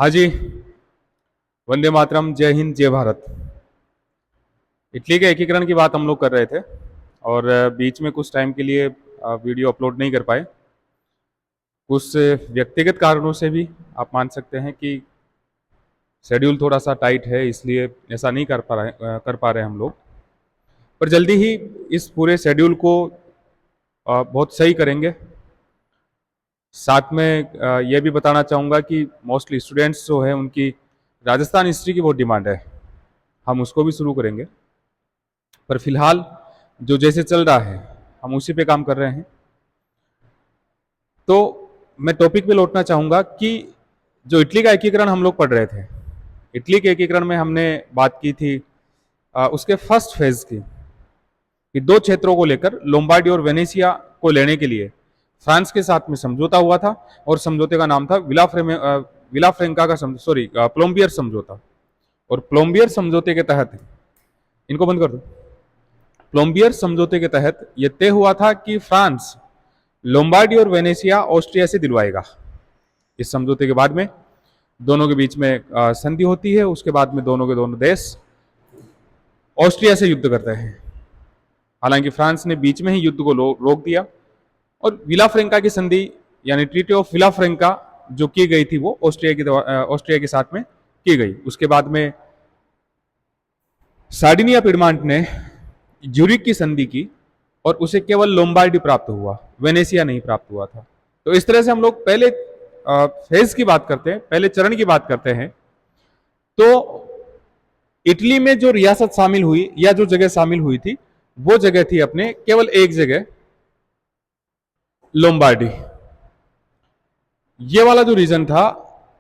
हाँ जी, वंदे मातरम, जय हिंद, जय भारत। इटली के एकीकरण की बात हम लोग कर रहे थे और बीच में कुछ टाइम के लिए वीडियो अपलोड नहीं कर पाए। कुछ व्यक्तिगत कारणों से भी आप मान सकते हैं कि शेड्यूल थोड़ा सा टाइट है, इसलिए ऐसा नहीं कर पा रहे हम लोग। पर जल्दी ही इस पूरे शेड्यूल को बहुत सही करेंगे। साथ में ये भी बताना चाहूँगा कि मोस्टली स्टूडेंट्स जो है उनकी राजस्थान हिस्ट्री की बहुत डिमांड है, हम उसको भी शुरू करेंगे। पर फिलहाल जो जैसे चल रहा है हम उसी पे काम कर रहे हैं। तो मैं टॉपिक पे लौटना चाहूँगा कि जो इटली का एकीकरण हम लोग पढ़ रहे थे, इटली के एकीकरण में हमने बात की थी उसके फर्स्ट फेज की, कि दो क्षेत्रों को लेकर लोम्बार्डी और वेनेसिया को लेने के लिए फ्रांस के साथ में समझौता हुआ था और समझौते का नाम था विलाफ्रेंका का प्लोम्बियर समझौता। और प्लोम्बियर समझौते के तहत, इनको बंद कर दो, प्लोम्बियर समझौते के तहत यह तय हुआ था कि फ्रांस लोम्बार्डी और वेनेसिया ऑस्ट्रिया से दिलवाएगा। इस समझौते के बाद में दोनों के बीच में संधि होती है, उसके बाद में दोनों के दोनों देश ऑस्ट्रिया से युद्ध करते हैं। हालांकि फ्रांस ने बीच में ही युद्ध को रोक दिया और विलाफ्रेंका की संधि यानी ट्रीटी ऑफ विलाफ्रेंका जो की गई थी वो ऑस्ट्रिया के साथ में की गई। उसके बाद में सार्डिनिया पिडमांट ने ज्यूरिक की संधि की और उसे केवल लोम्बार्डी प्राप्त हुआ, वेनेसिया नहीं प्राप्त हुआ था। तो इस तरह से हम लोग पहले फेज की बात करते हैं, पहले चरण की बात करते हैं। तो इटली में जो रियासत शामिल हुई या जो जगह शामिल हुई थी वो जगह थी अपने केवल एक जगह, लोम्बार्डी। ये वाला जो रीजन था,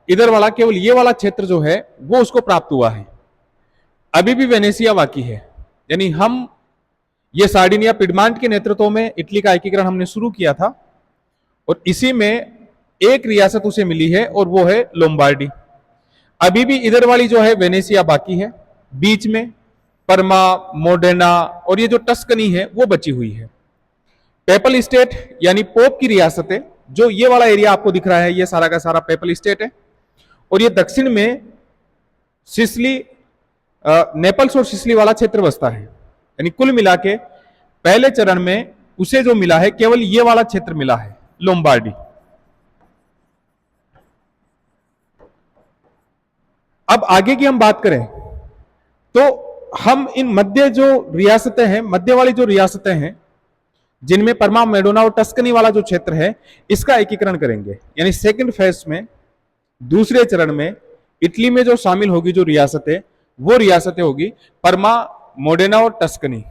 इधर वाला केवल ये वाला क्षेत्र जो है वो उसको प्राप्त हुआ है। अभी भी वेनेसिया बाकी है। यानी हम ये सार्डिनिया पिडमांट के नेतृत्व में इटली का एकीकरण हमने शुरू किया था और इसी में एक रियासत उसे मिली है और वो है लोम्बार्डी। अभी भी इधर वाली जो है वेनेसिया बाकी है, बीच में परमा, मोडेना और ये जो टस्कनी है वो बची हुई है। पेपल स्टेट यानी पोप की रियासतें, जो ये वाला एरिया आपको दिख रहा है ये सारा का सारा पेपल स्टेट है। और ये दक्षिण में सिसली, नेपल्स और सिसली वाला क्षेत्र बसता है। यानी कुल मिला के पहले चरण में उसे जो मिला है केवल ये वाला क्षेत्र मिला है, लोम्बार्डी। अब आगे की हम बात करें तो हम इन मध्य जो रियासतें हैं, मध्य वाली जो रियासतें हैं जिनमें परमा, मेडोना और टस्कनी वाला जो क्षेत्र है इसका एकीकरण करेंगे। यानी सेकंड फेज में, दूसरे चरण में इटली में जो शामिल होगी जो रियासतें, वो रियासतें होगी परमा, मोडेना और टस्कनी।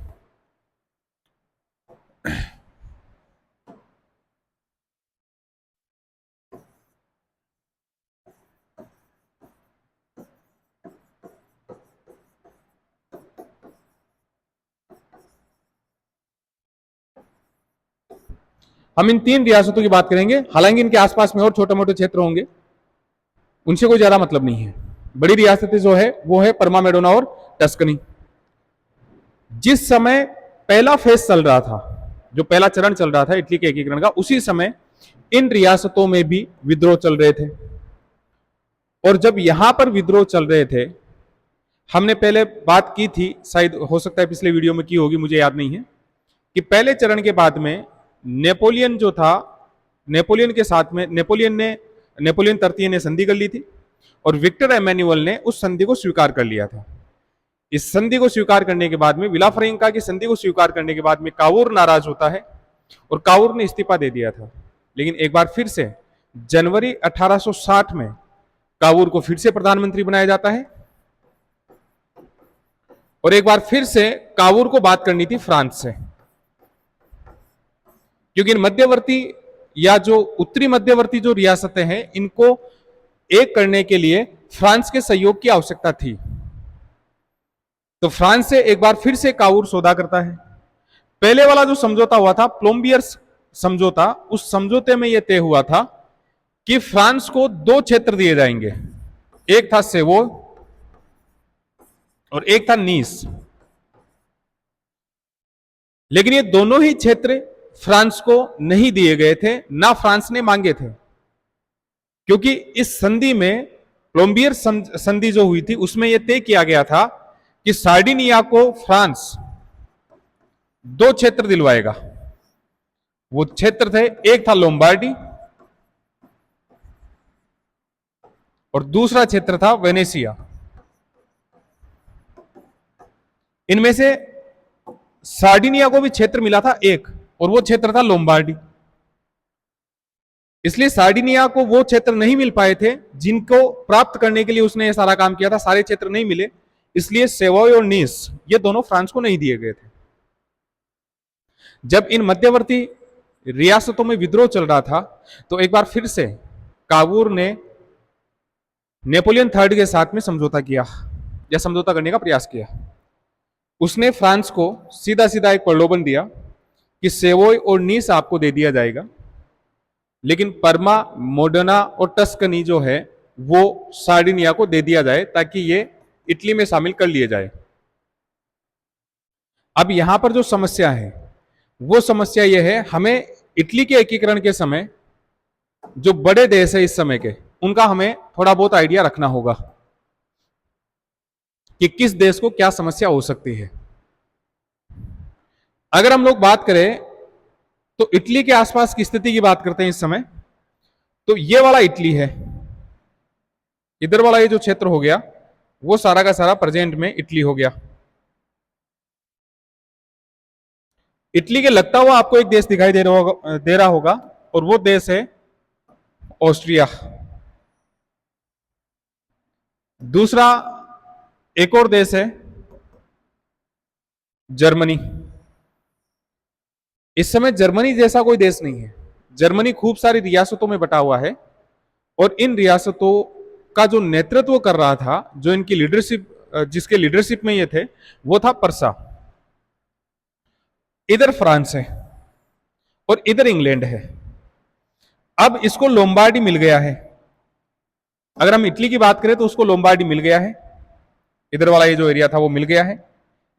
हम इन तीन रियासतों की बात करेंगे। हालांकि इनके आसपास में और छोटे मोटे क्षेत्र होंगे, उनसे कोई ज्यादा मतलब नहीं है। बड़ी रियासतें जो है वो है परमा, मेडोना और टस्कनी। जिस समय पहला फेज चल रहा था, जो पहला चरण चल रहा था इटली के एकीकरण का, उसी समय इन रियासतों में भी विद्रोह चल रहे थे। और जब यहां पर विद्रोह चल रहे थे, हमने पहले बात की थी, शायद हो सकता है पिछले वीडियो में की होगी, मुझे याद नहीं है, कि पहले चरण के बाद में नेपोलियन जो था, नेपोलियन के साथ में नेपोलियन तृतीय ने संधि कर ली थी और विक्टर एमेन्युअल ने उस संधि को स्वीकार कर लिया था। इस संधि को स्वीकार करने के बाद में, विलाफ्रेंका की संधि को स्वीकार करने के बाद में कावूर नाराज होता है और कावूर ने इस्तीफा दे दिया था। लेकिन एक बार फिर से जनवरी 1860 में कावूर को फिर से प्रधानमंत्री बनाया जाता है और एक बार फिर से कावूर को बात करनी थी फ्रांस से, क्योंकि इन मध्यवर्ती या जो उत्तरी मध्यवर्ती जो रियासतें हैं इनको एक करने के लिए फ्रांस के सहयोग की आवश्यकता थी। तो फ्रांस से एक बार फिर से कावूर सौदा करता है। पहले वाला जो समझौता हुआ था, प्लोम्बियर समझौता, उस समझौते में यह तय हुआ था कि फ्रांस को दो क्षेत्र दिए जाएंगे, एक था सेवोल और एक था नीस। लेकिन ये दोनों ही क्षेत्र फ्रांस को नहीं दिए गए थे, ना फ्रांस ने मांगे थे, क्योंकि इस संधि में प्लोम्बियर संधि जो हुई थी उसमें यह तय किया गया था कि सार्डिनिया को फ्रांस दो क्षेत्र दिलवाएगा। वो क्षेत्र थे, एक था लोम्बार्डी और दूसरा क्षेत्र था वेनेसिया। इनमें से सार्डिनिया को भी क्षेत्र मिला था एक, और वो क्षेत्र था लोम्बार्डी। इसलिए सार्डिनिया को वो क्षेत्र नहीं मिल पाए थे जिनको प्राप्त करने के लिए उसने ये सारा काम किया था, सारे क्षेत्र नहीं मिले, इसलिए सेवोय और नीस ये दोनों फ्रांस को नहीं दिए गए थे। जब इन मध्यवर्ती रियासतों में विद्रोह चल रहा था तो एक बार फिर से काबूर ने नेपोलियन थर्ड के साथ में समझौता किया या समझौता करने का प्रयास किया। उसने फ्रांस को सीधा सीधा एक प्रलोभन दिया कि सेवोय और नीस आपको दे दिया जाएगा, लेकिन परमा, मोडना और टस्कनी जो है वो सार्डिनिया को दे दिया जाए ताकि ये इटली में शामिल कर लिए जाए। अब यहां पर जो समस्या है वो समस्या यह है, हमें इटली के एकीकरण के समय जो बड़े देश है इस समय के, उनका हमें थोड़ा बहुत आइडिया रखना होगा कि किस देश को क्या समस्या हो सकती है। अगर हम लोग बात करें तो इटली के आसपास की स्थिति की बात करते हैं इस समय, तो ये वाला इटली है, इधर वाला ये जो क्षेत्र हो गया वो सारा का सारा प्रेजेंट में इटली हो गया। इटली के लगता हुआ आपको एक देश दिखाई दे रहा होगा और वो देश है ऑस्ट्रिया। दूसरा एक और देश है जर्मनी। इस समय जर्मनी जैसा कोई देश नहीं है। जर्मनी खूब सारी रियासतों में बटा हुआ है और इन रियासतों का जो नेतृत्व कर रहा था, जो इनकी लीडरशिप, जिसके लीडरशिप में ये थे, वो था परसा। इधर फ्रांस है और इधर इंग्लैंड है। अब इसको लोम्बार्डी मिल गया है। अगर हम इटली की बात करें तो उसको लोम्बार्डी मिल गया है, इधर वाला ये जो एरिया था वो मिल गया है,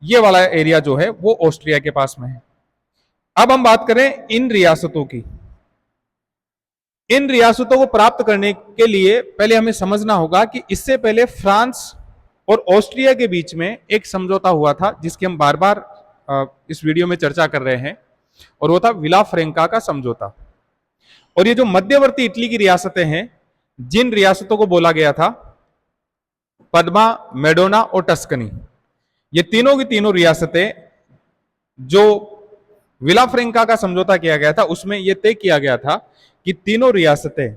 ये वाला एरिया जो है वो ऑस्ट्रिया के पास में है। अब हम बात करें इन रियासतों की। इन रियासतों को प्राप्त करने के लिए पहले हमें समझना होगा कि इससे पहले फ्रांस और ऑस्ट्रिया के बीच में एक समझौता हुआ था जिसकी हम बार बार इस वीडियो में चर्चा कर रहे हैं, और वो था विला फ्रेंका का समझौता। और ये जो मध्यवर्ती इटली की रियासतें हैं, जिन रियासतों को बोला गया था पद्मा, मेडोना और टस्कनी, ये तीनों की तीनों रियासतें जो विला फ्रेंका का समझौता किया गया था उसमें यह तय किया गया था कि तीनों रियासतें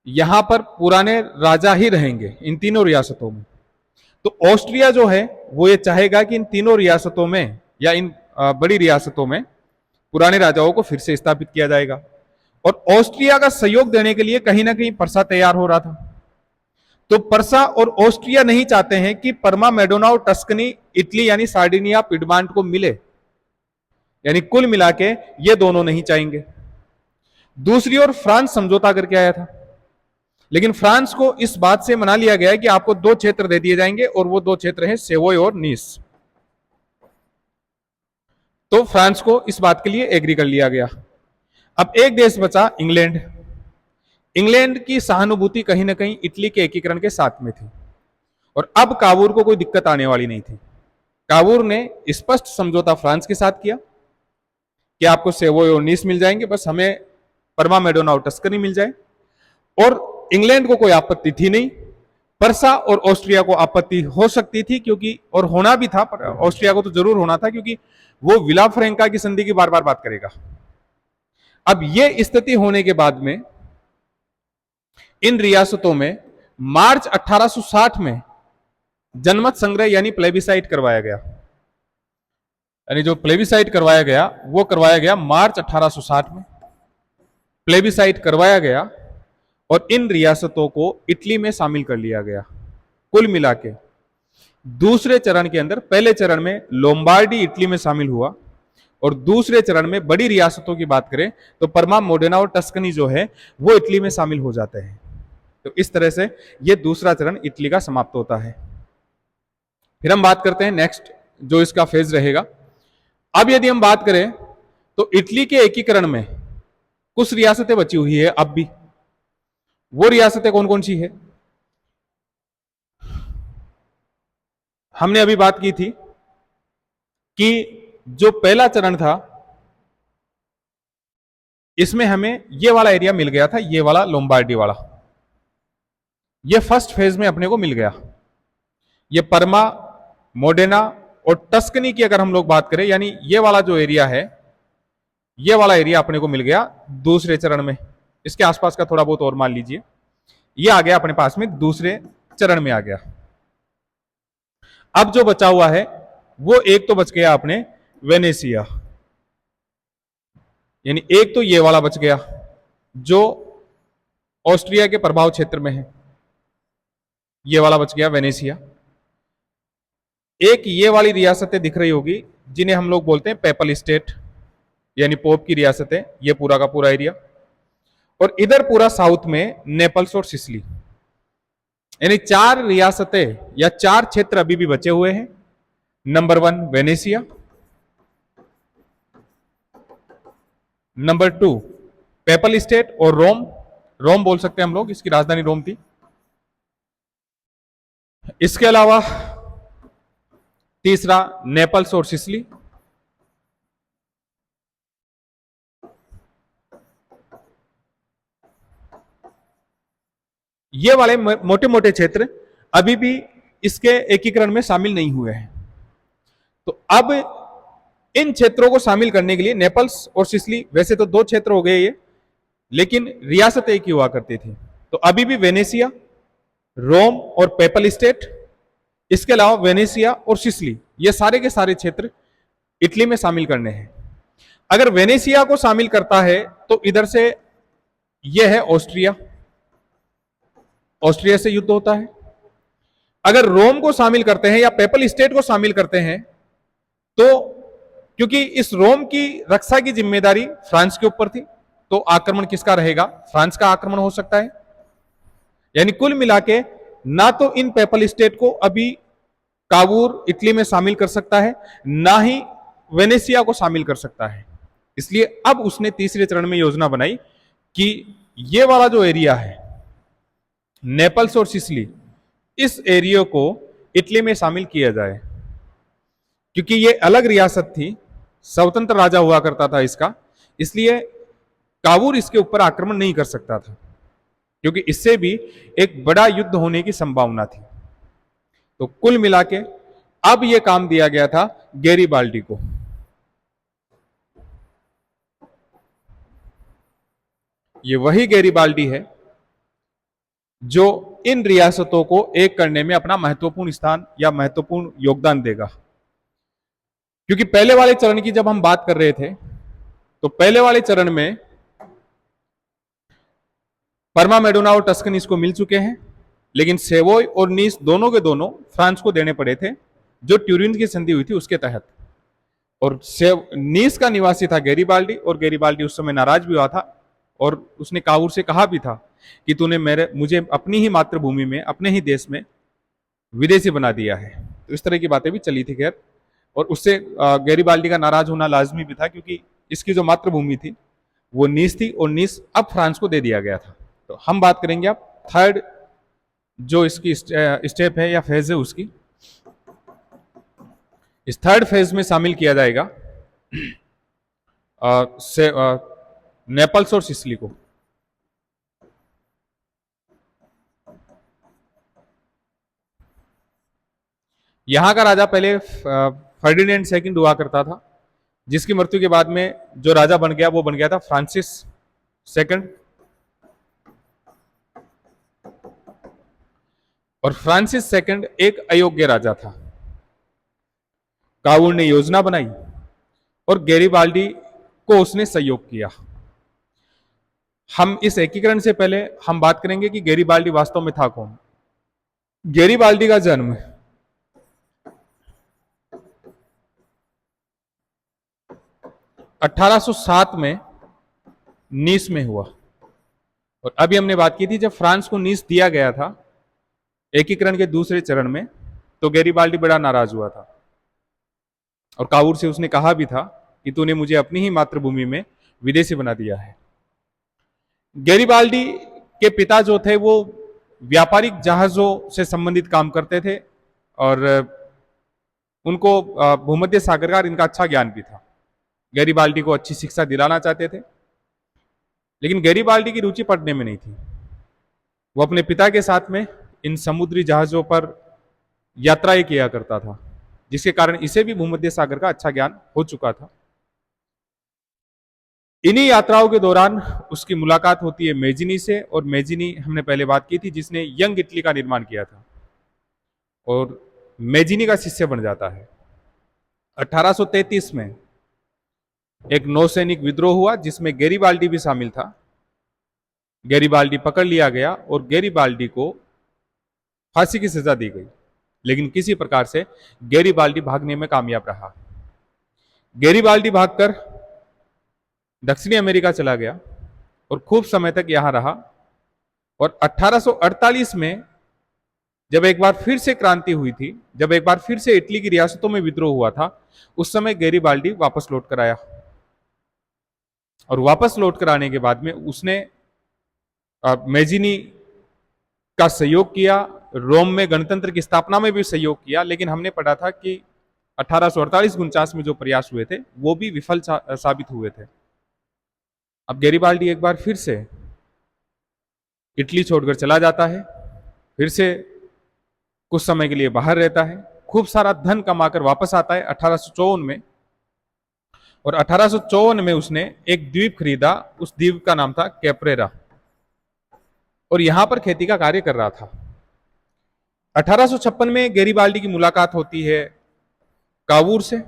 यहां पर पुराने राजा ही रहेंगे इन तीनों रियासतों में। तो ऑस्ट्रिया जो है वो ये चाहेगा कि इन तीनों रियासतों में या इन बड़ी रियासतों में पुराने राजाओं को फिर से स्थापित किया जाएगा। और ऑस्ट्रिया का सहयोग देने के लिए कहीं ना कहीं परसा तैयार हो रहा था। तो परसा और ऑस्ट्रिया नहीं चाहते हैं कि परमा, मेडोना और टस्कनी इटली यानी सार्डिनिया, पिडमांट को मिले, यानी कुल मिला के ये दोनों नहीं चाहेंगे। दूसरी ओर फ्रांस समझौता करके आया था, लेकिन फ्रांस को इस बात से मना लिया गया है कि आपको दो क्षेत्र दे दिए जाएंगे और वो दो क्षेत्र हैं सेवोय और नीस। तो फ्रांस को इस बात के लिए एग्री कर लिया गया। अब एक देश बचा इंग्लैंड। इंग्लैंड की सहानुभूति कहीं ना कहीं इटली के एकीकरण के साथ में थी और अब काबूर को कोई दिक्कत आने वाली नहीं थी। काबूर ने स्पष्ट समझौता फ्रांस के साथ किया कि आपको सेवोय और नीस मिल जाएंगे, बस हमें परमा, मेडोना और टस्कनी मिल जाए। और इंग्लैंड को कोई आपत्ति थी नहीं। परसा और ऑस्ट्रिया को आपत्ति हो सकती थी, क्योंकि और होना भी था, पर ऑस्ट्रिया को तो जरूर होना था क्योंकि वो विला फ्रेंका की संधि की बार बार बात करेगा। अब ये स्थिति होने के बाद में इन रियासतों में मार्च 1860 में जनमत संग्रह यानी प्लेबिसाइट करवाया गया। यानी जो प्लेबिसाइट करवाया गया वो करवाया गया मार्च 1860 में। प्लेबिसाइट करवाया गया और इन रियासतों को इटली में शामिल कर लिया गया। कुल मिला के दूसरे चरण के अंदर, पहले चरण में लोम्बार्डी इटली में शामिल हुआ और दूसरे चरण में बड़ी रियासतों की बात करें तो परमा, मोडेना और टस्कनी जो है वो इटली में शामिल हो जाते हैं। तो इस तरह से ये दूसरा चरण इटली का समाप्त होता है। फिर हम बात करते हैं नेक्स्ट जो इसका फेज रहेगा। अब यदि हम बात करें तो इटली के एकीकरण में कुछ रियासतें बची हुई है अब भी। वो रियासतें कौन कौन सी है? हमने अभी बात की थी कि जो पहला चरण था इसमें हमें ये वाला एरिया मिल गया था, ये वाला लोम्बार्डी वाला, ये फर्स्ट फेज में अपने को मिल गया। ये परमा, मोडेना और टस्कनी की अगर हम लोग बात करें, यानी ये वाला जो एरिया है, ये वाला एरिया अपने को मिल गया दूसरे चरण में। इसके आसपास का थोड़ा बहुत और मान लीजिए, ये आ गया अपने पास में, दूसरे चरण में आ गया। अब जो बचा हुआ है वो एक तो बच गया अपने वेनेसिया, यानी एक तो ये वाला बच गया जो ऑस्ट्रिया के प्रभाव क्षेत्र में है, ये वाला बच गया वेनेसिया। एक ये वाली रियासतें दिख रही होगी जिन्हें हम लोग बोलते हैं पेपल स्टेट, यानी पोप की रियासतें, ये पूरा का पूरा एरिया। और इधर पूरा साउथ में नेपल्स और सिसिली, यानी 4 रियासतें या 4 क्षेत्र अभी भी बचे हुए हैं। Number 1 Venezia, number 2 PayPal state और रोम, रोम बोल सकते हैं हम लोग, इसकी राजधानी रोम थी। इसके अलावा तीसरा नेपल्स और सिसिली, ये वाले मोटे मोटे क्षेत्र अभी भी इसके एकीकरण में शामिल नहीं हुए हैं। तो अब इन क्षेत्रों को शामिल करने के लिए नेपल्स और सिसिली, वैसे तो 2 क्षेत्र हो गए ये, लेकिन रियासत एक ही हुआ करती थी। तो अभी भी वेनेसिया, रोम और पेपल स्टेट, इसके अलावा वेनेसिया और सिसिली, ये सारे के सारे क्षेत्र इटली में शामिल करने हैं। अगर वेनेसिया को शामिल करता है तो इधर से यह है ऑस्ट्रिया, ऑस्ट्रिया से युद्ध होता है। अगर रोम को शामिल करते हैं या पेपल स्टेट को शामिल करते हैं तो क्योंकि इस रोम की रक्षा की जिम्मेदारी फ्रांस के ऊपर थी, तो आक्रमण किसका रहेगा? फ्रांस का आक्रमण हो सकता है। यानी कुल मिला के ना तो इन पेपल स्टेट को अभी काबूल इटली में शामिल कर सकता है, ना ही वेनेसिया को शामिल कर सकता है। इसलिए अब उसने तीसरे चरण में योजना बनाई कि ये वाला जो एरिया है नेपल्स और सिसिली, इस एरिया को इटली में शामिल किया जाए, क्योंकि ये अलग रियासत थी, स्वतंत्र राजा हुआ करता था इसका, इसलिए काबूल इसके ऊपर आक्रमण नहीं कर सकता था, क्योंकि इससे भी एक बड़ा युद्ध होने की संभावना थी। तो कुल मिला के अब यह काम दिया गया था गैरिबाल्डी को। ये वही गैरिबाल्डी है जो इन रियासतों को एक करने में अपना महत्वपूर्ण स्थान या महत्वपूर्ण योगदान देगा। क्योंकि पहले वाले चरण की जब हम बात कर रहे थे तो पहले वाले चरण में परमा, मेडोना और टस्कनी इसको मिल चुके हैं, लेकिन सेवोय और नीस दोनों के दोनों फ्रांस को देने पड़े थे, जो ट्यूरिन की संधि हुई थी उसके तहत। और नीस का निवासी था गैरिबाल्डी, और गैरिबाल्डी उस समय नाराज भी हुआ था और उसने काबूल से कहा भी था कि तूने मुझे अपनी ही मातृभूमि में, अपने ही देश में विदेशी बना दिया है। तो इस तरह की बातें भी चली थी खैर, और उससे गैरिबाल्डी का नाराज होना लाजमी भी था, क्योंकि इसकी जो मातृभूमि थी वो नीस थी, और नीस अब फ्रांस को दे दिया गया था। तो हम बात करेंगे अब थर्ड जो इसकी स्टेप है या फेज है उसकी। इस थर्ड फेज में शामिल किया जाएगा नेपल्स और सिसिली को। यहां का राजा पहले फर्डिनेंड सेकंड हुआ करता था, जिसकी मृत्यु के बाद में जो राजा बन गया वो बन गया था फ्रांसिस सेकंड। और फ्रांसिस सेकंड एक अयोग्य राजा था। काबूल ने योजना बनाई और गैरिबाल्डी को उसने सहयोग किया। हम इस एकीकरण से पहले हम बात करेंगे कि गैरिबाल्डी वास्तव में था कौन। गैरिबाल्डी का जन्म 1807 में नीस में हुआ। और अभी हमने बात की थी जब फ्रांस को नीस दिया गया था एकीकरण के दूसरे चरण में, तो गैरिबाल्डी बड़ा नाराज हुआ था और काबूल से उसने कहा भी था कि तूने मुझे अपनी ही मातृभूमि में विदेशी बना दिया है। गैरिबाल्डी के पिता जो थे वो व्यापारिक जहाजों से संबंधित काम करते थे, और उनको भूमध्य सागर का इनका अच्छा ज्ञान भी था। गैरिबाल्डी को अच्छी शिक्षा दिलाना चाहते थे, लेकिन गैरिबाल्डी की रुचि पढ़ने में नहीं थी। वो अपने पिता के साथ में इन समुद्री जहाजों पर यात्राएं किया करता था, जिसके कारण इसे भी भूमध्य सागर का अच्छा ज्ञान हो चुका था। इन्हीं यात्राओं के दौरान उसकी मुलाकात होती है मेजिनी से, और मेजिनी हमने पहले बात की थी जिसने यंग इटली का निर्माण किया था, और मेजिनी का शिष्य बन जाता है। 1833 में एक नौसैनिक विद्रोह हुआ जिसमें गैरिबाल्डी भी शामिल था। गैरिबाल्डी पकड़ लिया गया और गैरिबाल्डी को फांसी की सजा दी गई, लेकिन किसी प्रकार से गैरिबाल्डी भागने में कामयाब रहा। गैरिबाल्डी भागकर दक्षिणी अमेरिका चला गया और खूब समय तक यहां रहा, और 1848 में जब एक बार फिर से क्रांति हुई थी, जब एक बार फिर से इटली की रियासतों में विद्रोह हुआ था, उस समय गैरिबाल्डी वापस लौट कर आया, और वापस लौट कर आने के बाद में उसने मेजिनी का सहयोग किया, रोम में गणतंत्र की स्थापना में भी सहयोग किया, लेकिन हमने पढ़ा था कि 1848-49 में जो प्रयास हुए थे वो भी विफल साबित हुए थे। अब गैरिबाल्डी एक बार फिर से इटली छोड़कर चला जाता है, फिर से कुछ समय के लिए बाहर रहता है, खूब सारा धन कमाकर वापस आता है 1854 में, और 1854 में उसने एक द्वीप खरीदा। उस द्वीप का नाम था कैप्रेरा, और यहां पर खेती का कार्य कर रहा था। 1856 में गैरिबाल्डी की मुलाकात होती है कावूर से,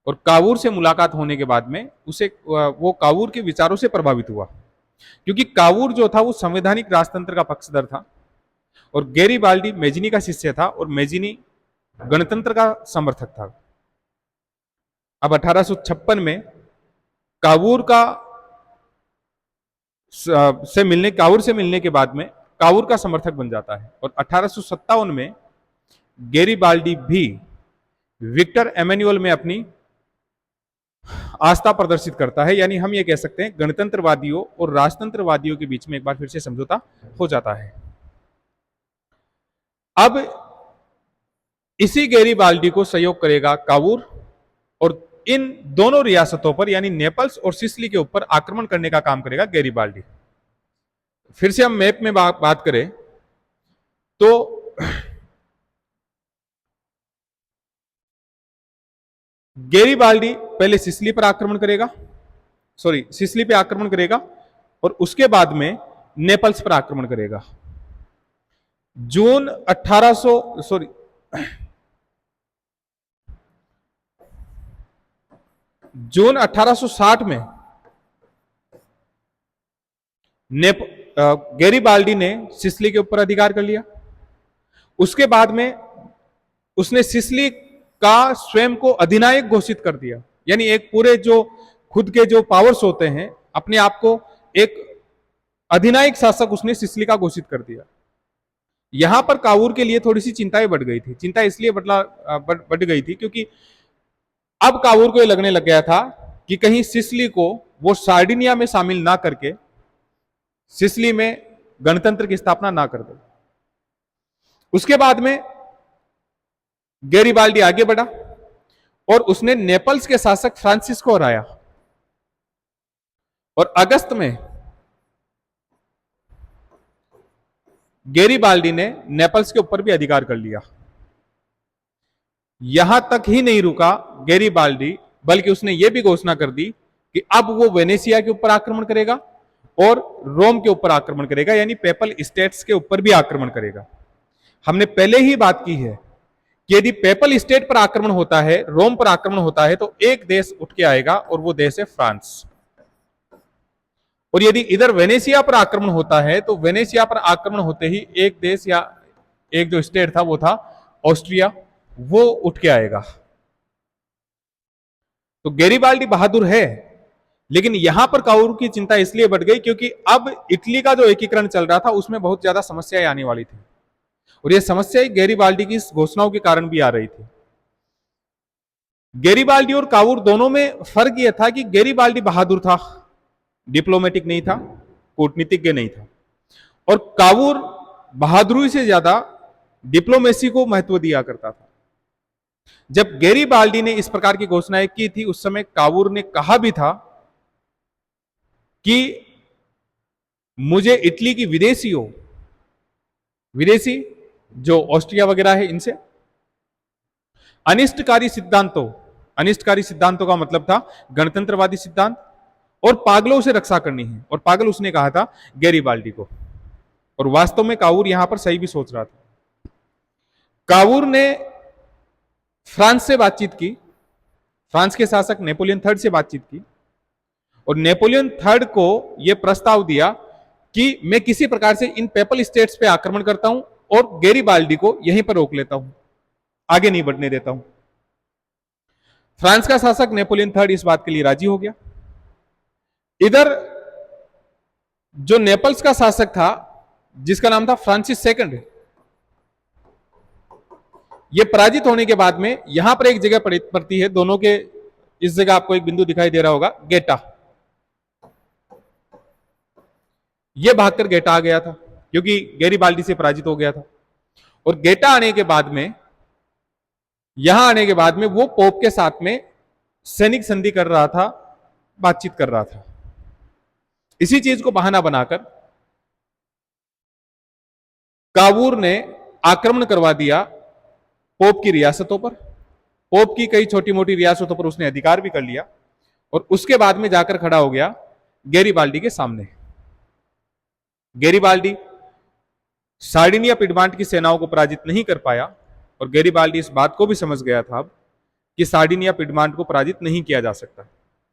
और कावूर से मुलाकात होने के बाद में उसे वो कावूर के विचारों से प्रभावित हुआ, क्योंकि कावूर जो था वो संवैधानिक राजतंत्र का पक्षधर था, और गैरिबाल्डी मेजिनी का शिष्य था, और मेजिनी गणतंत्र का समर्थक था। अब 1856 में कावूर से मिलने के बाद में कावूर का समर्थक बन जाता है, और 1857 में गैरिबाल्डी भी विक्टर एमेन्युअल में अपनी आस्था प्रदर्शित करता है। यानी हम ये कह सकते हैं गणतंत्रवादियों और राजतंत्रवादियों के बीच में एक बार फिर से समझौता हो जाता है। अब इसी गैरिबाल्डी को सहयोग करेगा कावूर, और इन दोनों रियासतों पर यानी नेपल्स और सिसिली के ऊपर आक्रमण करने का काम करेगा गैरिबाल्डी। फिर से हम मैप में बात करें तो गैरिबाल्डी पहले सिसिली पर आक्रमण करेगा, सिसिली पे आक्रमण करेगा, और उसके बाद में नेपल्स पर आक्रमण करेगा। जून 1860 में गैरिबाल्डी ने सिसिली के ऊपर अधिकार कर लिया। उसके बाद में उसने सिसिली का स्वयं को अधिनायक घोषित कर दिया, यानी एक पूरे जो खुद के जो पावर्स होते हैं अपने आप को एक अधिनायक शासक उसने सिसिली का घोषित कर दिया। यहां पर कावूर के लिए थोड़ी सी चिंताएं बढ़ गई थी। चिंता इसलिए बढ़ गई थी क्योंकि अब कावूर को यह लगने लग गया था कि कहीं सिसिली को वो सार्डिनिया में शामिल ना करके सिसिली में गणतंत्र की स्थापना ना कर दे। उसके बाद में गैरिबाल्डी आगे बढ़ा और उसने नेपल्स के शासक फ्रांसिस को हराया, और अगस्त में गैरिबाल्डी ने नेपल्स के ऊपर भी अधिकार कर लिया। यहां तक ही नहीं रुका गैरिबाल्डी, बल्कि उसने यह भी घोषणा कर दी कि अब वो वेनेशिया के ऊपर आक्रमण करेगा और रोम के ऊपर आक्रमण करेगा, यानी पेपल स्टेट्स के ऊपर भी आक्रमण करेगा। हमने पहले ही बात की है कि यदि पेपल स्टेट पर आक्रमण होता है, रोम पर आक्रमण होता है, तो एक देश उठ के आएगा और वो देश है फ्रांस। और यदि इधर वेनेशिया पर आक्रमण होता है तो वेनेशिया पर आक्रमण होते ही एक देश या एक जो स्टेट था वो था ऑस्ट्रिया, वो उठ के आएगा। तो गैरिबाल्डी बहादुर है, लेकिन यहां पर कावूर की चिंता इसलिए बढ़ गई क्योंकि अब इटली का जो एकीकरण चल रहा था उसमें बहुत ज्यादा समस्याएं आने वाली थी, और ये समस्याएं गैरिबाल्डी की घोषणाओं के कारण भी आ रही थी। गैरिबाल्डी और कावूर दोनों में फर्क यह था कि गैरिबाल्डी बहादुर था, डिप्लोमेटिक नहीं था, कूटनीतिज्ञ नहीं था, और कावूर बहादुरी से ज्यादा डिप्लोमेसी को महत्व दिया करता था। जब गैरीबाल्डी ने इस प्रकार की घोषणाएं की थी, उस समय कावूर ने कहा भी था कि मुझे इटली की विदेशी जो ऑस्ट्रिया वगैरह है, इनसे अनिष्टकारी सिद्धांतों का मतलब था गणतंत्रवादी सिद्धांत, और पागलों से रक्षा करनी है। और पागल उसने कहा था गैरीबाल्डी को, और वास्तव में कावूर यहां पर सही भी सोच रहा था। कावूर ने फ्रांस से बातचीत की, फ्रांस के शासक नेपोलियन थर्ड से बातचीत की, और नेपोलियन थर्ड को यह प्रस्ताव दिया कि मैं किसी प्रकार से इन पेपल स्टेट्स पे आक्रमण करता हूं और गैरीबाल्डी को यहीं पर रोक लेता हूं, आगे नहीं बढ़ने देता हूं। फ्रांस का शासक नेपोलियन थर्ड इस बात के लिए राजी हो गया। इधर जो नेपल्स का शासक था, जिसका नाम था फ्रांसिस सेकंड, ये पराजित होने के बाद में यहां पर एक जगह पड़ती है, दोनों के इस जगह आपको एक बिंदु दिखाई दे रहा होगा, गेटा। ये भागकर गेटा आ गया था क्योंकि गैरीबाल्डी से पराजित हो गया था। और गेटा आने के बाद में, यहां आने के बाद में वो पोप के साथ में सैनिक संधि कर रहा था, बातचीत कर रहा था। इसी चीज को बहाना बनाकर कावूर ने आक्रमण करवा दिया पोप की रियासतों पर। पोप की कई छोटी मोटी रियासतों पर उसने अधिकार भी कर लिया, और उसके बाद में जाकर खड़ा हो गया गैरीबाल्डी के सामने। गैरीबाल्डी सार्डिनिया पिडमांट की सेनाओं को पराजित नहीं कर पाया, और गैरीबाल्डी इस बात को भी समझ गया था अब कि सार्डिनिया पिडमांट को पराजित नहीं किया जा सकता।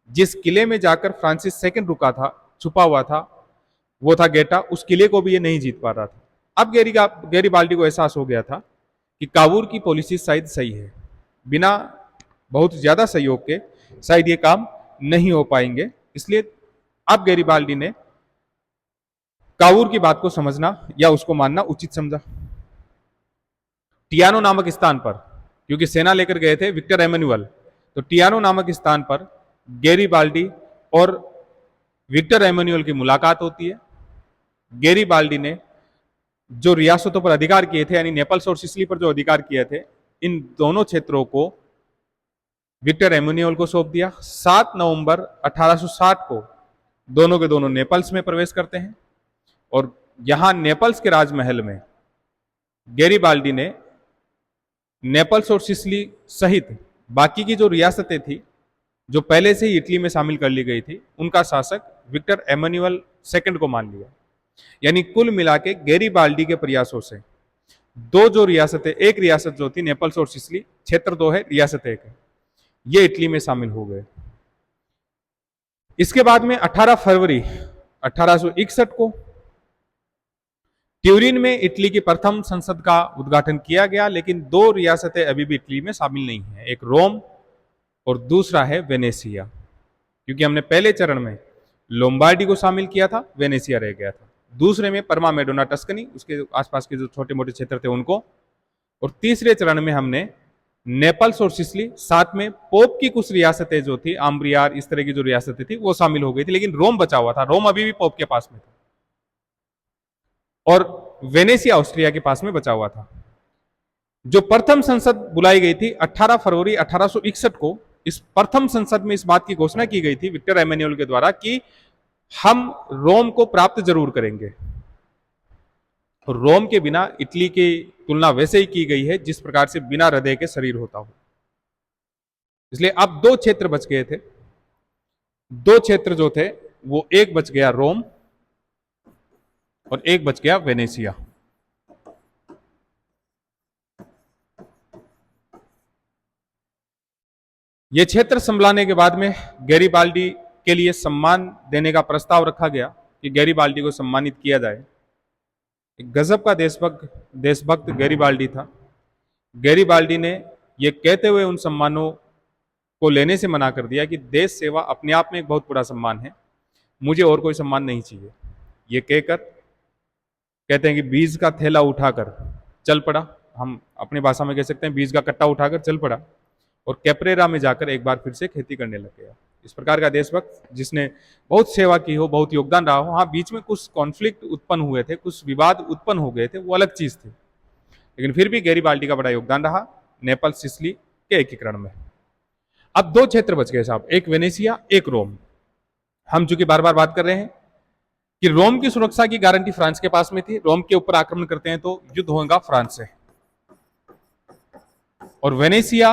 जिस किले में जाकर फ्रांसिस सेकंड रुका था, छुपा हुआ था, वो था गेटा। उस किले को भी ये नहीं जीत पा रहा था। अब गैरीबाल्डी को एहसास हो गया था कि कावूर की पॉलिसी शायद सही है, बिना बहुत ज्यादा सहयोग के शायद ये काम नहीं हो पाएंगे। इसलिए अब गैरीबाल्डी ने कावूर की बात को समझना या उसको मानना उचित समझा। टियानो नामक स्थान पर, क्योंकि सेना लेकर गए थे विक्टर एमेनुअल, तो टियानो नामक स्थान पर गैरीबाल्डी और विक्टर एमेनुअल की मुलाकात होती है। गैरीबाल्डी ने जो रियासतों पर अधिकार किए थे, यानी नेपल्स और सिसिली पर जो अधिकार किए थे, इन दोनों क्षेत्रों को विक्टर एमेनुअल को सौंप दिया। 7 नवंबर 1860 को दोनों के दोनों नेपल्स में प्रवेश करते हैं, और यहां नेपल्स के राजमहल में गैरीबाल्डी ने नेपल्स और सिसिली सहित बाकी की जो रियासतें थी, जो पहले से ही इटली में शामिल कर ली गई थी, उनका शासक विक्टर एमेनुअल सेकंड को मान लिया। यानी कुल मिला के गैरीबाल्डी के प्रयासों से दो जो रियासतें, एक रियासत जो थी नेपल्स और सिसिली, क्षेत्र 2 है, रियासत 1 है, ये इटली में शामिल हो गए। इसके बाद में 18 फरवरी 1861 को ट्यूरिन में इटली की प्रथम संसद का उद्घाटन किया गया, लेकिन 2 रियासतें अभी भी इटली में शामिल नहीं है, एक रोम और दूसरा है वेनेसिया। क्योंकि हमने पहले चरण में लोम्बार्डी को शामिल किया था, वेनेसिया रह गया था। दूसरे में परमा मेडोना टस्कनी, उसके आसपास के जो छोटे मोटे क्षेत्र थे उनको, और तीसरे चरण में हमने नेपल्स और सिसिली, साथ में पोप की कुछ रियासतें जो थी, आम्ब्रियार, इस तरह की जो रियासतें थी वो शामिल हो गई थी, लेकिन रोम बचा हुआ था। रोम अभी भी पोप के पास में था, और वेनेसिया ऑस्ट्रिया के पास में बचा हुआ था। जो प्रथम संसद बुलाई गई थी 18 फरवरी 1861 को, इस प्रथम संसद में इस बात की घोषणा की गई थी विक्टर एमेनुअल के द्वारा कि हम रोम को प्राप्त जरूर करेंगे। और रोम के बिना इटली की तुलना वैसे ही की गई है जिस प्रकार से बिना हृदय के शरीर होता हो। इसलिए अब 2 क्षेत्र बच गए थे। 2 क्षेत्र जो थे वो, एक बच गया रोम और एक बच गया वेनेसिया। ये क्षेत्र संभलाने के बाद में गैरीबाल्डी के लिए सम्मान देने का प्रस्ताव रखा गया कि गैरीबाल्डी को सम्मानित किया जाए। एक गजब का देशभक्त गैरीबाल्डी था। गैरीबाल्डी ने यह कहते हुए उन सम्मानों को लेने से मना कर दिया कि देश सेवा अपने आप में एक बहुत बड़ा सम्मान है, मुझे और कोई सम्मान नहीं चाहिए। ये कहकर, कहते हैं कि बीज का थैला उठाकर चल पड़ा, हम अपनी भाषा में कह सकते हैं बीज का कट्टा उठाकर चल पड़ा, और कैप्रेरा में जाकर एक बार फिर से खेती करने लग गया। इस प्रकार का देशभक्त जिसने बहुत सेवा की हो, बहुत योगदान रहा हो। हाँ, बीच में कुछ कॉन्फ्लिक्ट उत्पन्न हुए थे, कुछ विवाद उत्पन्न हो गए थे, वो अलग चीज थी, लेकिन फिर भी गैरीबाल्डी का बड़ा योगदान रहा नेपल्स सिसिली के एकीकरण में। अब दो क्षेत्र बच गए साहब, एक वेनेसिया, एक रोम। हम चूंकि बार बार बात कर रहे हैं कि रोम की सुरक्षा की गारंटी फ्रांस के पास में थी, रोम के ऊपर आक्रमण करते हैं तो युद्ध होगा फ्रांस से, और वेनेसिया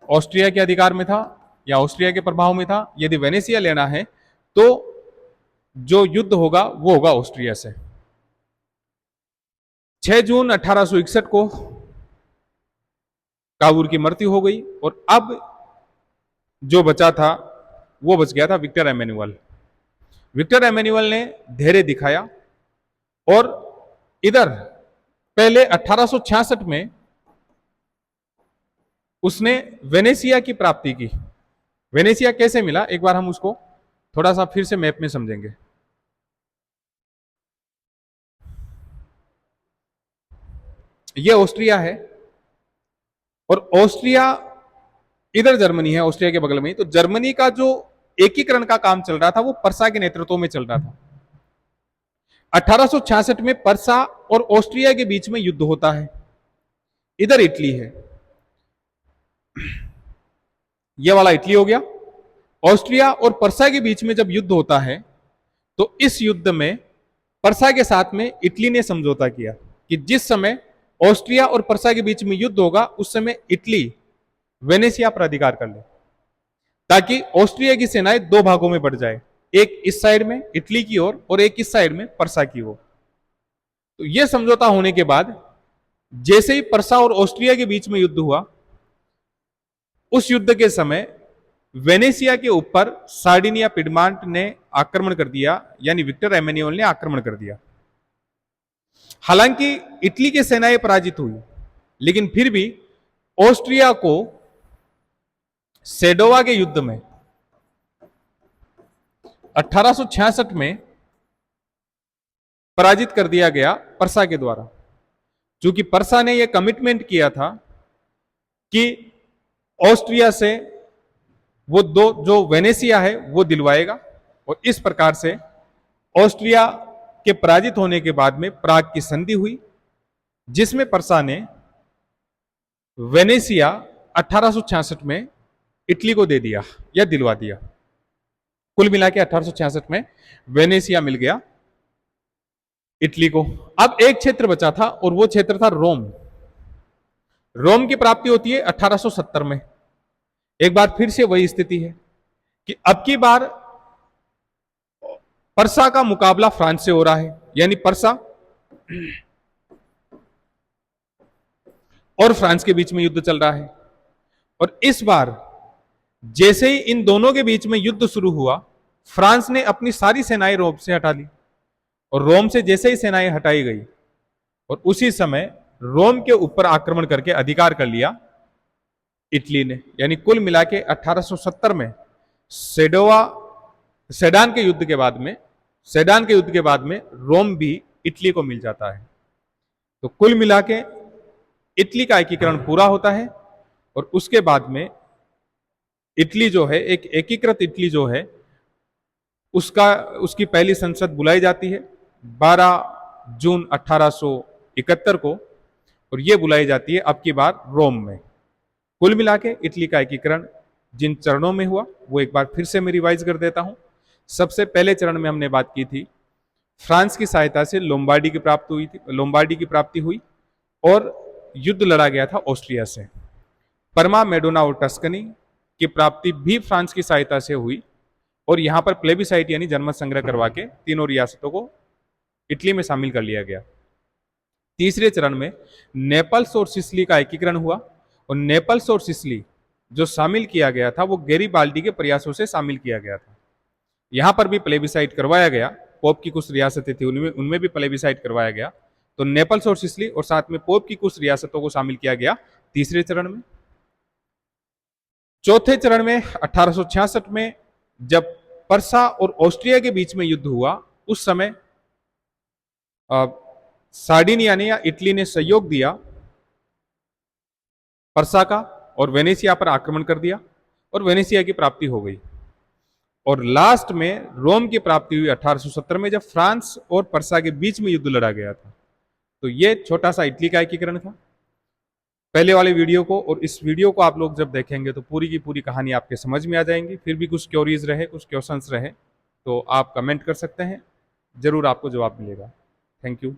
ऑस्ट्रिया के अधिकार में था या ऑस्ट्रिया के प्रभाव में था। यदि वेनेसिया लेना है तो जो युद्ध होगा वो होगा ऑस्ट्रिया से। 6 जून 1861 को काबूल की मृत्यु हो गई और अब जो बचा था वो बच गया था विक्टर एमेनुअल। विक्टर एमेनुअल ने धैर्य दिखाया और इधर पहले 1866 में उसने वेनेसिया की प्राप्ति की। वेनेसिया कैसे मिला, एक बार हम उसको थोड़ा सा फिर से मैप में समझेंगे। यह ऑस्ट्रिया है और ऑस्ट्रिया इधर जर्मनी है, ऑस्ट्रिया के बगल में ही। तो जर्मनी का जो एकीकरण का काम चल रहा था वो पर्सा के नेतृत्व में चल रहा था। 1866 में पर्सा और ऑस्ट्रिया के बीच में युद्ध होता है। इधर इटली है, यह वाला इटली हो गया। ऑस्ट्रिया और पर्सा के बीच में जब युद्ध होता है तो इस युद्ध में पर्सा के साथ में इटली ने समझौता किया कि जिस समय ऑस्ट्रिया और पर्सा के बीच में युद्ध होगा उस समय इटली वेनेसिया पर अधिकार कर ले, ताकि ऑस्ट्रिया की सेनाएं दो भागों में बढ़ जाए, एक इस साइड में इटली की ओर और एक इस साइड में पर्सा की ओर। तो यह समझौता होने के बाद जैसे ही पर्सा और ऑस्ट्रिया के बीच में युद्ध हुआ, उस युद्ध के समय वेनेसिया के ऊपर सार्डिनिया पिडमांट ने आक्रमण कर दिया, यानी विक्टर एमेनुअल ने आक्रमण कर दिया। हालांकि इटली की सेनाएं पराजित हुई, लेकिन फिर भी ऑस्ट्रिया को सेडोवा के युद्ध में 1866 में पराजित कर दिया गया पर्सा के द्वारा। चूंकि पर्सा ने यह कमिटमेंट किया था कि ऑस्ट्रिया से वो दो जो वेनेसिया है वो दिलवाएगा, और इस प्रकार से ऑस्ट्रिया के पराजित होने के बाद में प्राग की संधि हुई, जिसमें पर्सा ने वेनेसिया 1866 में इटली को दे दिया या दिलवा दिया। कुल मिला के 1866 में वेनेसिया मिल गया इटली को। अब एक क्षेत्र बचा था और वो क्षेत्र था रोम। रोम की प्राप्ति होती है 1870 में। एक बार फिर से वही स्थिति है कि अब की बार पर्सा का मुकाबला फ्रांस से हो रहा है, यानी पर्सा और फ्रांस के बीच में युद्ध चल रहा है। और इस बार जैसे ही इन दोनों के बीच में युद्ध शुरू हुआ, फ्रांस ने अपनी सारी सेनाएं रोम से हटा ली, और रोम से जैसे ही सेनाएं हटाई गई और उसी समय रोम के ऊपर आक्रमण करके अधिकार कर लिया इटली ने। यानी कुल मिला के 1870 में सेडान के युद्ध के बाद में रोम भी इटली को मिल जाता है। तो कुल मिला के इटली का एकीकरण पूरा होता है, और उसके बाद में इटली जो है, एक एकीकृत इटली जो है, उसकी पहली संसद बुलाई जाती है 12 जून 1871 को, और यह बुलाई जाती है अब की बार रोम में। कुल मिला के इटली का एकीकरण जिन चरणों में हुआ वो एक बार फिर से मैं रिवाइज कर देता हूं। सबसे पहले चरण में हमने बात की थी फ्रांस की सहायता से लोम्बार्डी की प्राप्ति हुई और युद्ध लड़ा गया था ऑस्ट्रिया से। परमा, मेडोना और टस्कनी की प्राप्ति भी फ्रांस की सहायता से हुई, और यहां पर प्लेबिसाइट यानी जनमत संग्रह करवा के तीनों रियासतों को इटली में शामिल कर लिया गया। तीसरे चरण में नेपल्स और सिसिली का एकीकरण हुआ, और नेपल्स और सिसिली जो शामिल किया गया था वो गैरीबाल्डी के प्रयासों से शामिल किया गया था। यहां पर भी प्लेबिसाइट करवाया गया, पोप की कुछ रियासतें थी उनमें भी प्लेबिसाइट करवाया गया। तो नेपल्स और सिसिली और साथ में पोप की कुछ रियासतों को शामिल किया गया तीसरे चरण में। चौथे चरण में 1866 में जब पर्सा और ऑस्ट्रिया के बीच में युद्ध हुआ, उस समय सार्डिनिया ने या इटली ने सहयोग दिया पर्सा का, और वेनेसिया पर आक्रमण कर दिया, और वेनेसिया की प्राप्ति हो गई। और लास्ट में रोम की प्राप्ति हुई 1870 में, जब फ्रांस और पर्सा के बीच में युद्ध लड़ा गया था। तो ये छोटा सा इटली का एकीकरण था। पहले वाले वीडियो को और इस वीडियो को आप लोग जब देखेंगे तो पूरी की पूरी कहानी आपके समझ में आ जाएंगी। फिर भी कुछ क्योरीज रहे, कुछ क्वेश्चंस रहे तो आप कमेंट कर सकते हैं, ज़रूर आपको जवाब मिलेगा। Thank you.